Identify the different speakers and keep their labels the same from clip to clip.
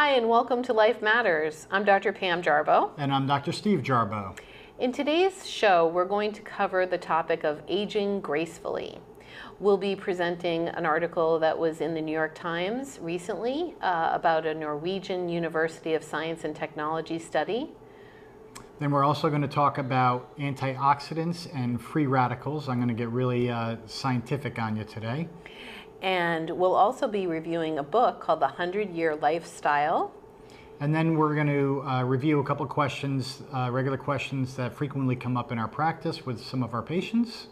Speaker 1: Hi, and welcome to Life Matters. I'm Dr. Pam Jarbo.
Speaker 2: And I'm Dr. Steve Jarbo.
Speaker 1: In today's show, we're going to cover the topic of aging gracefully. We'll be presenting an article that was in the New York Times recently about a Norwegian University of Science and Technology study.
Speaker 2: Then we're also going to talk about antioxidants and free radicals. I'm going to get really scientific on you today.
Speaker 1: And we'll also be reviewing a book called The 100-Year Lifestyle.
Speaker 2: And then we're going to review a couple of questions, regular questions that frequently come up in our practice with some of our patients.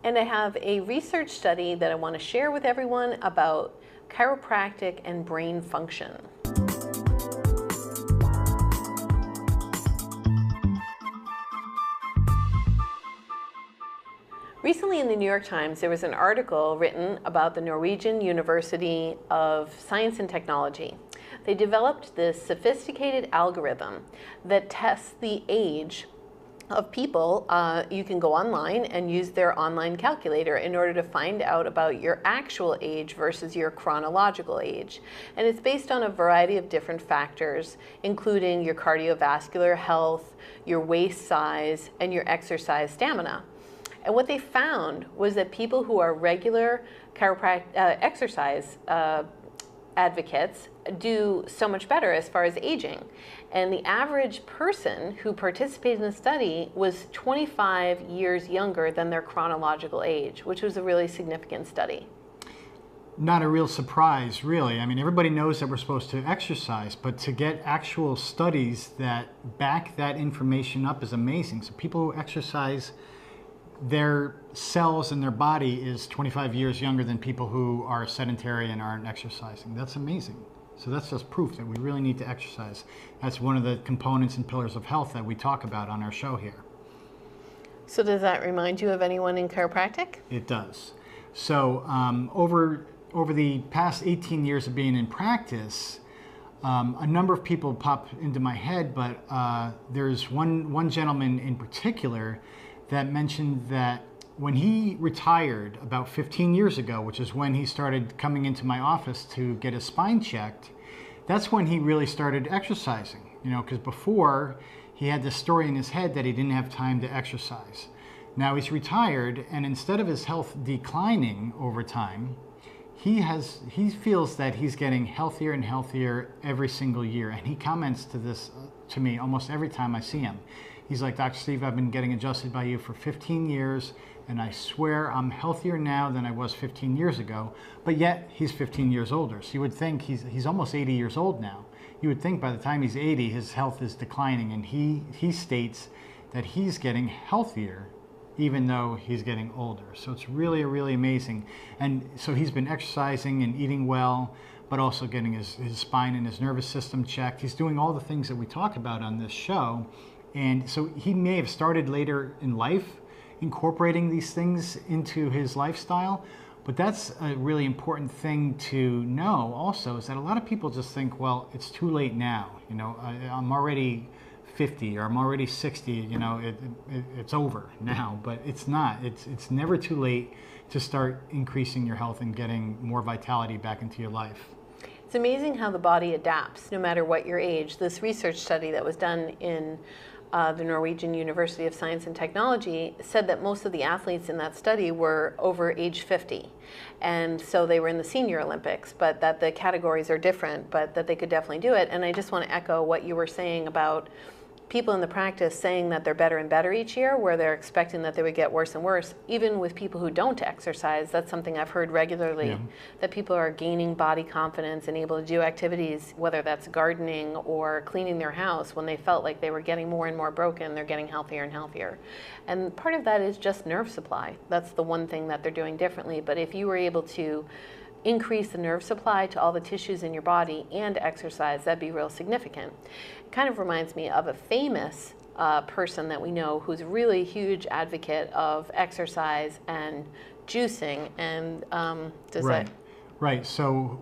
Speaker 1: And I have a research study that I want to share with everyone about chiropractic and brain function. Recently in the New York Times, there was an article written about the Norwegian University of Science and Technology. They developed this sophisticated algorithm that tests the age of people. You can go online and use their online calculator in order to find out about your actual age versus your chronological age. And it's based on a variety of different factors, including your cardiovascular health, your waist size, and your exercise stamina. And what they found was that people who are regular exercise advocates do so much better as far as aging. And the average person who participated in the study was 25 years younger than their chronological age, which was a really significant study.
Speaker 2: Not a real surprise, really. I mean, everybody knows that we're supposed to exercise, but to get actual studies that back that information up is amazing. So people who exercise, their cells in their body is 25 years younger than people who are sedentary and aren't exercising. That's amazing. So that's just proof that we really need to exercise. That's one of the components and pillars of health that we talk about on our show here.
Speaker 1: So does that remind you of anyone in chiropractic?
Speaker 2: It does. So over the past 18 years of being in practice, a number of people pop into my head, but there's one gentleman in particular that mentioned that when he retired about 15 years ago, which is when he started coming into my office to get his spine checked, that's when he really started exercising. You know, because before he had this story in his head that he didn't have time to exercise. Now he's retired, and instead of his health declining over time, he feels that he's getting healthier and healthier every single year. And he comments to me almost every time I see him. He's like, Dr. Steve, I've been getting adjusted by you for 15 years, and I swear I'm healthier now than I was 15 years ago, but yet he's 15 years older. So you would think he's almost 80 years old now. You would think by the time he's 80, his health is declining, and he states that he's getting healthier even though he's getting older. So it's really, really amazing. And so he's been exercising and eating well, but also getting his spine and his nervous system checked. He's doing all the things that we talk about on this show. And so he may have started later in life incorporating these things into his lifestyle, but that's a really important thing to know also, is that a lot of people just think, well, it's too late now. You know, I'm already 50 or I'm already 60, you know, it's over now, but it's not. It's never too late to start increasing your health and getting more vitality back into your life.
Speaker 1: It's amazing how the body adapts no matter what your age. This research study that was done in the Norwegian University of Science and Technology said that most of the athletes in that study were over age 50. And so they were in the senior Olympics, but that the categories are different, but that they could definitely do it. And I just want to echo what you were saying about people in the practice saying that they're better and better each year, where they're expecting that they would get worse and worse. Even with people who don't exercise, that's something I've heard regularly, that people are gaining body confidence and able to do activities, whether that's gardening or cleaning their house, when they felt like they were getting more and more broken, they're getting healthier and healthier. And part of that is just nerve supply. That's the one thing that they're doing differently. But if you were able to increase the nerve supply to all the tissues in your body and exercise, that'd be real significant. It kind of reminds me of a famous person that we know who's a really huge advocate of exercise and juicing. And
Speaker 2: Right. So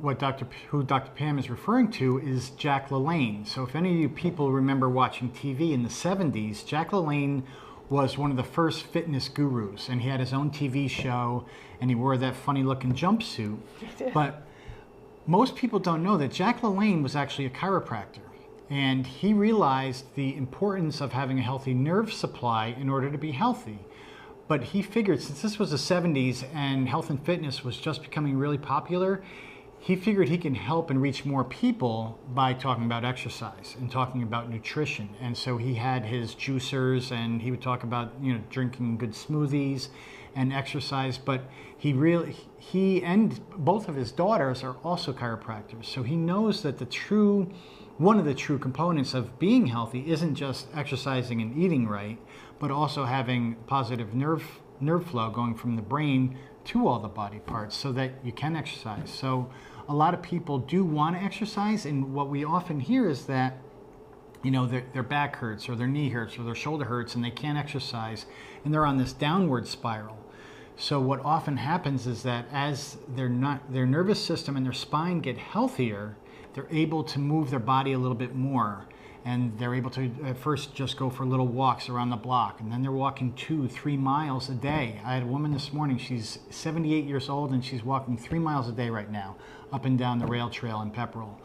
Speaker 2: who Dr. Pam is referring to is Jack LaLanne. So if any of you people remember watching TV in the 70s, Jack LaLanne was one of the first fitness gurus, and he had his own TV show, and he wore that funny looking jumpsuit. But most people don't know that Jack LaLanne was actually a chiropractor. And he realized the importance of having a healthy nerve supply in order to be healthy. But he figured, since this was the 70s and health and fitness was just becoming really popular, he figured he can help and reach more people by talking about exercise and talking about nutrition. And so he had his juicers, and he would talk about, you know, drinking good smoothies and exercise. But he and both of his daughters are also chiropractors. So he knows that one of the true components of being healthy isn't just exercising and eating right, but also having positive nerve flow going from the brain to all the body parts so that you can exercise. So a lot of people do want to exercise, and what we often hear is that, you know, their back hurts or their knee hurts or their shoulder hurts and they can't exercise, and they're on this downward spiral. So what often happens is that as their nervous system and their spine get healthier, they're able to move their body a little bit more. And they're able to at first just go for little walks around the block, and then they're walking 2-3 miles a day. I had a woman this morning, she's 78 years old, and she's walking 3 miles a day right now, up and down the rail trail in Pepperell.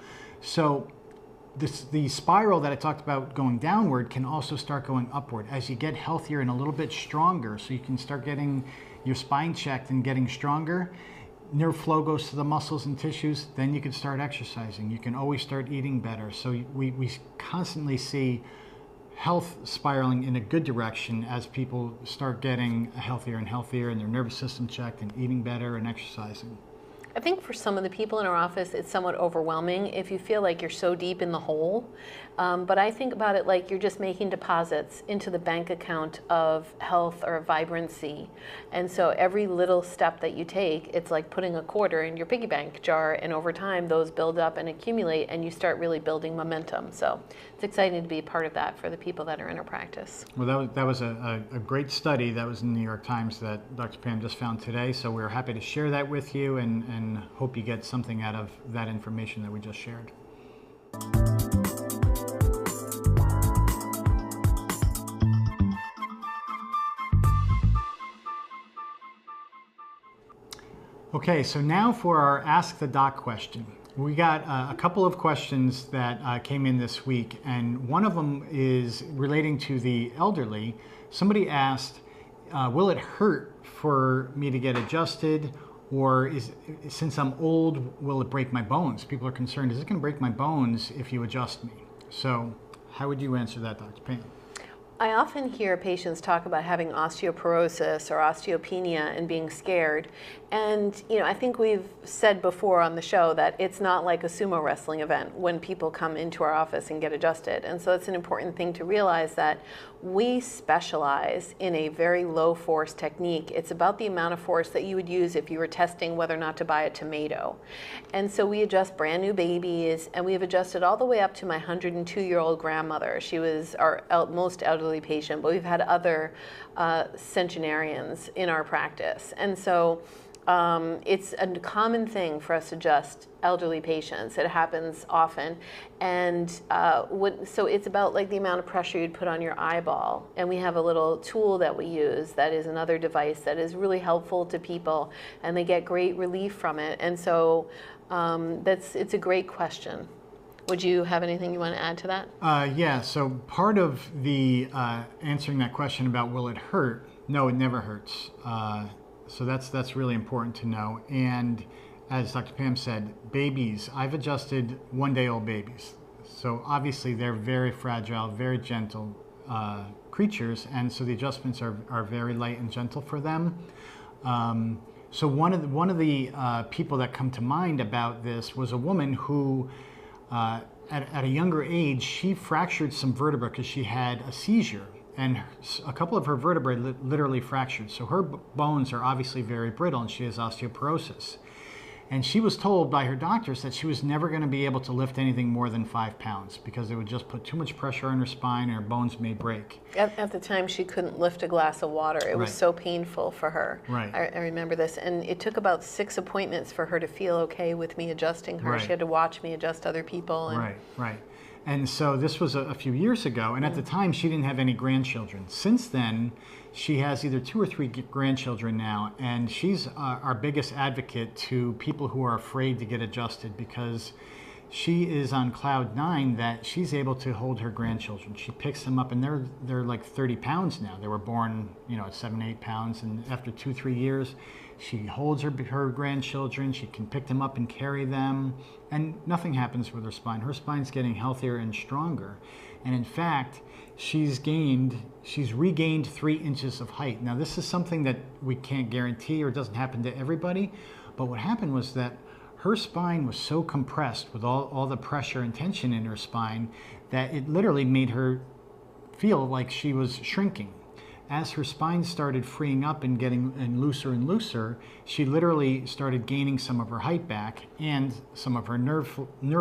Speaker 2: So the spiral that I talked about going downward can also start going upward as you get healthier and a little bit stronger, so you can start getting your spine checked and getting stronger. Nerve flow goes to the muscles and tissues, then you can start exercising. You can always start eating better. So we constantly see health spiraling in a good direction as people start getting healthier and healthier and their nervous system checked and eating better and exercising.
Speaker 1: I think for some of the people in our office, it's somewhat overwhelming if you feel like you're so deep in the hole. But I think about it like you're just making deposits into the bank account of health or vibrancy. And so every little step that you take, it's like putting a quarter in your piggy bank jar, and over time those build up and accumulate, and you start really building momentum. So it's exciting to be a part of that for the people that are in our practice.
Speaker 2: Well, that was a great study that was in the New York Times that Dr. Pam just found today. So we're happy to share that with you, and hope you get something out of that information that we just shared. Okay, so now for our Ask the Doc question. We got a couple of questions that came in this week, and one of them is relating to the elderly. Somebody asked, will it hurt for me to get adjusted, or since I'm old, will it break my bones? People are concerned, is it going to break my bones if you adjust me? So how would you answer that, Dr. Payne?
Speaker 1: I often hear patients talk about having osteoporosis or osteopenia and being scared. And, you know, I think we've said before on the show that it's not like a sumo wrestling event when people come into our office and get adjusted. And so it's an important thing to realize that we specialize in a very low force technique. It's about the amount of force that you would use if you were testing whether or not to buy a tomato. And so we adjust brand new babies, and we have adjusted all the way up to my 102-year-old grandmother. She was our most elderly patient, but we've had other centenarians in our practice. And so it's a common thing for us to adjust elderly patients. It happens often. And so it's about like the amount of pressure you'd put on your eyeball. And we have a little tool that we use that is another device that is really helpful to people, and they get great relief from it. And so it's a great question. Would you have anything you want to add to that?
Speaker 2: Yeah, so part of the answering that question about will it hurt, no, it never hurts. So that's really important to know. And as Dr. Pam said, babies, I've adjusted 1-day-old babies. So obviously they're very fragile, very gentle creatures, and so the adjustments are very light and gentle for them. So one of the people that come to mind about this was a woman who at a younger age, she fractured some vertebrae because she had a seizure, and a couple of her vertebrae literally fractured. So her bones are obviously very brittle, and she has osteoporosis. And she was told by her doctors that she was never going to be able to lift anything more than 5 pounds because it would just put too much pressure on her spine and her bones may break.
Speaker 1: At the time, she couldn't lift a glass of water. It was so painful for her.
Speaker 2: Right.
Speaker 1: I remember this. And it took about 6 appointments for her to feel okay with me adjusting her.
Speaker 2: Right.
Speaker 1: She had to watch me adjust other people. And
Speaker 2: Right. And so this was a few years ago, and at the time she didn't have any grandchildren. Since then, she has either 2 or 3 grandchildren now, and she's our biggest advocate to people who are afraid to get adjusted, because she is on cloud 9 that she's able to hold her grandchildren. She picks them up, and they're like 30 pounds now. They were born, at 7, 8 pounds, and after 2, 3 years, she holds her grandchildren. She can pick them up and carry them, and nothing happens with her spine. Her spine's getting healthier and stronger, and in fact, she's regained 3 inches of height. Now, this is something that we can't guarantee, or doesn't happen to everybody, but what happened was that her spine was so compressed with all the pressure and tension in her spine that it literally made her feel like she was shrinking. As her spine started freeing up and getting looser and looser, she literally started gaining some of her height back and some of her nerve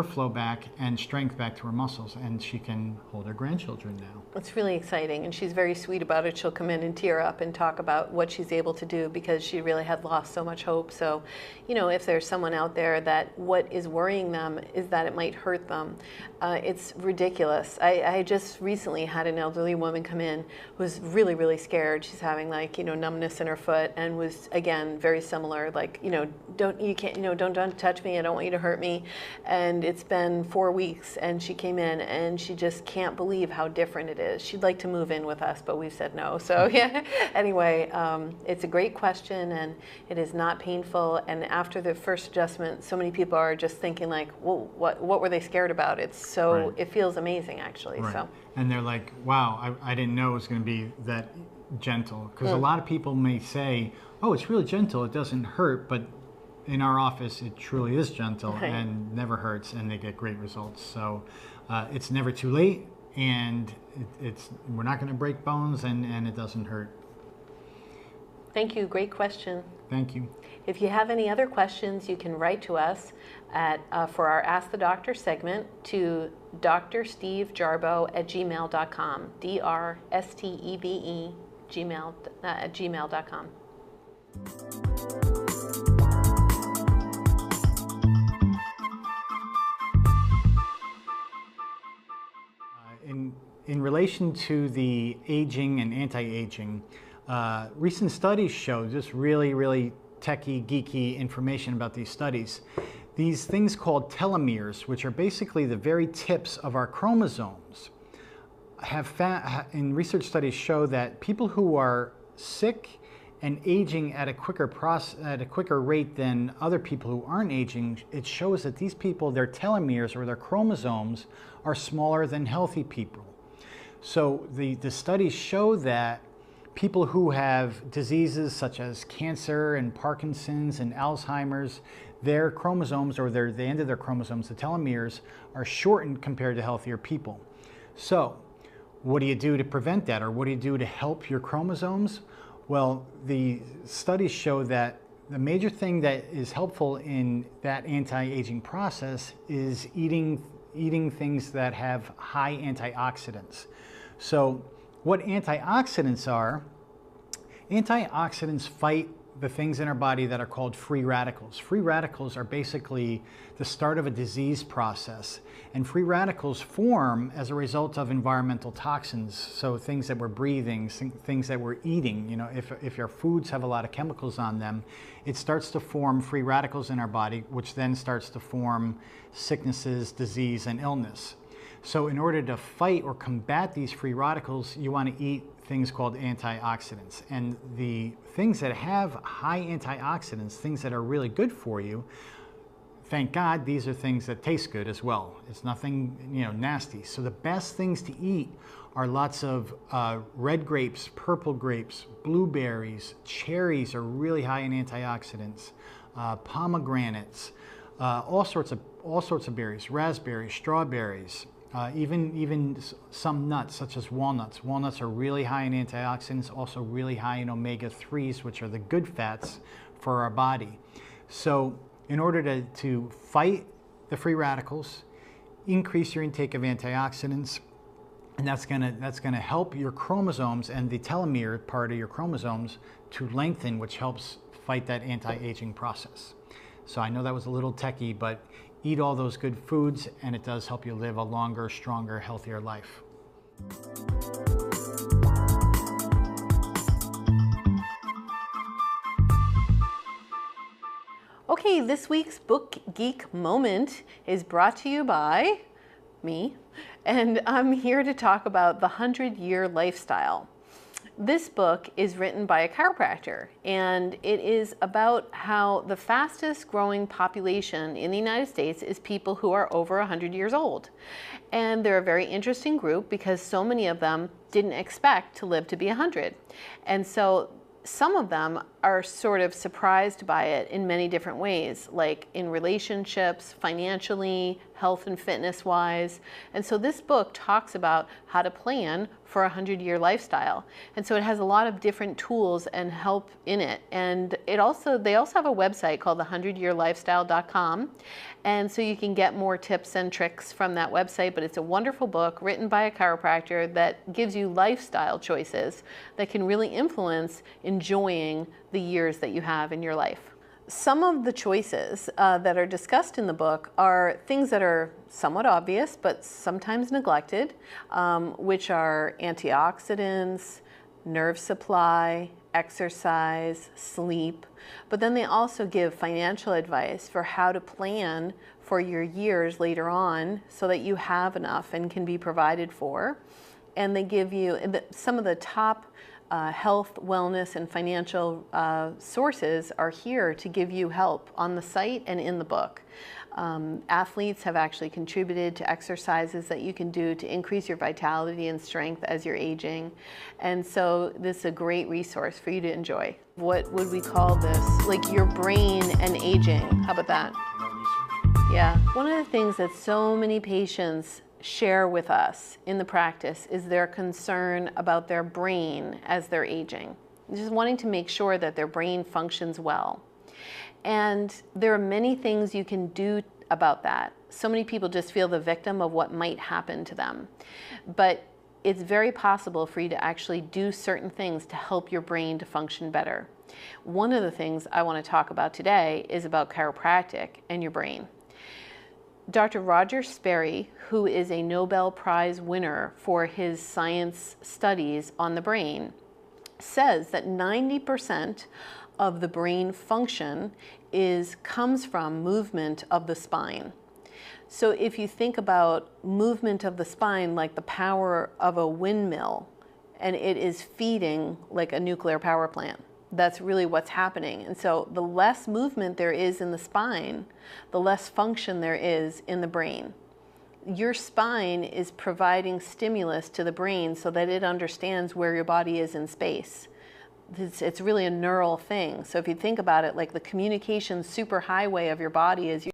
Speaker 2: flow back and strength back to her muscles, and she can hold her grandchildren now.
Speaker 1: It's really exciting, and she's very sweet about it. She'll come in and tear up and talk about what she's able to do, because she really had lost so much hope. So, if there's someone out there that what is worrying them is that it might hurt them, it's ridiculous. I just recently had an elderly woman come in who was really, really scared. She's having numbness in her foot, and was again very similar, don't touch me, I don't want you to hurt me. And it's been 4 weeks, and she came in and she just can't believe how different it is. She'd like to move in with us, but we've said no. So yeah, anyway, it's a great question, and it is not painful. And after the first adjustment, so many people are just thinking like, well, what were they scared about? It's so,
Speaker 2: right.
Speaker 1: It feels amazing, actually.
Speaker 2: Right.
Speaker 1: So.
Speaker 2: And they're like, wow, I didn't know it was going to be that gentle. Because a lot of people may say, oh, it's really gentle, it doesn't hurt, but in our office, it truly is gentle, right, and never hurts, and they get great results. So it's never too late, and we're not going to break bones, and it doesn't hurt.
Speaker 1: Thank you. Great question.
Speaker 2: Thank you.
Speaker 1: If you have any other questions, you can write to us for our Ask the Doctor segment to drstevejarboe@gmail.com, DRSTEVE at gmail.com.
Speaker 2: In relation to the aging and anti-aging, recent studies show just really, really techie, geeky information about these studies. These things called telomeres, which are basically the very tips of our chromosomes, in research studies show that people who are sick and aging at a quicker rate than other people who aren't aging, it shows that these people, their telomeres or their chromosomes, are smaller than healthy people. So the studies show that people who have diseases such as cancer and Parkinson's and Alzheimer's, their chromosomes, or the end of their chromosomes, the telomeres, are shortened compared to healthier people. So what do you do to prevent that, or what do you do to help your chromosomes? Well, the studies show that the major thing that is helpful in that anti-aging process is eating things that have high antioxidants. So what antioxidants are fight the things in our body that are called free radicals. Free radicals are basically the start of a disease process, and free radicals form as a result of environmental toxins. So things that we're breathing, things that we're eating, if our foods have a lot of chemicals on them, it starts to form free radicals in our body, which then starts to form sicknesses, disease, and illness. So in order to fight or combat these free radicals, you want to eat things called antioxidants. And the things that have high antioxidants, things that are really good for you, thank God, these are things that taste good as well. It's nothing, nasty. So the best things to eat are lots of red grapes, purple grapes, blueberries, cherries are really high in antioxidants, pomegranates, all sorts of berries, raspberries, strawberries. Even some nuts, such as walnuts. Walnuts are really high in antioxidants, also really high in omega-3s, which are the good fats for our body. So in order to fight the free radicals, increase your intake of antioxidants, and that's gonna help your chromosomes and the telomere part of your chromosomes to lengthen, which helps fight that anti-aging process. So I know that was a little techie, but eat all those good foods, and it does help you live a longer, stronger, healthier life.
Speaker 1: Okay, this week's Book Geek Moment is brought to you by me, and I'm here to talk about The 100-Year Lifestyle. This book is written by a chiropractor, and it is about how the fastest growing population in the United States is people who are over 100 years old. And they're a very interesting group because so many of them didn't expect to live to be 100. And so some of them are sort of surprised by it in many different ways, like in relationships, financially, health and fitness wise. And so this book talks about how to plan for a 100-year lifestyle. And so it has a lot of different tools and help in it. And they also have a website called the100yearlifestyle.com. And so you can get more tips and tricks from that website, but it's a wonderful book written by a chiropractor that gives you lifestyle choices that can really influence enjoying the years that you have in your life. Some of the choices that are discussed in the book are things that are somewhat obvious, but sometimes neglected, which are antioxidants, nerve supply, exercise, sleep. But then they also give financial advice for how to plan for your years later on so that you have enough and can be provided for. And they give you some of the top health, wellness, and financial sources are here to give you help on the site and in the book. Athletes have actually contributed to exercises that you can do to increase your vitality and strength as you're aging. And so this is a great resource for you to enjoy. What would we call this? Like your brain and aging. How about that? Yeah. One of the things that so many patients share with us in the practice is their concern about their brain as they're aging. Just wanting to make sure that their brain functions well. And there are many things you can do about that. So many people just feel the victim of what might happen to them. But it's very possible for you to actually do certain things to help your brain to function better. One of the things I want to talk about today is about chiropractic and your brain. Dr. Roger Sperry, who is a Nobel Prize winner for his science studies on the brain, says that 90% of the brain function comes from movement of the spine. So if you think about movement of the spine like the power of a windmill, and it is feeding like a nuclear power plant. That's really what's happening. And so the less movement there is in the spine, the less function there is in the brain. Your spine is providing stimulus to the brain so that it understands where your body is in space. It's really a neural thing. So if you think about it, like the communication superhighway of your body is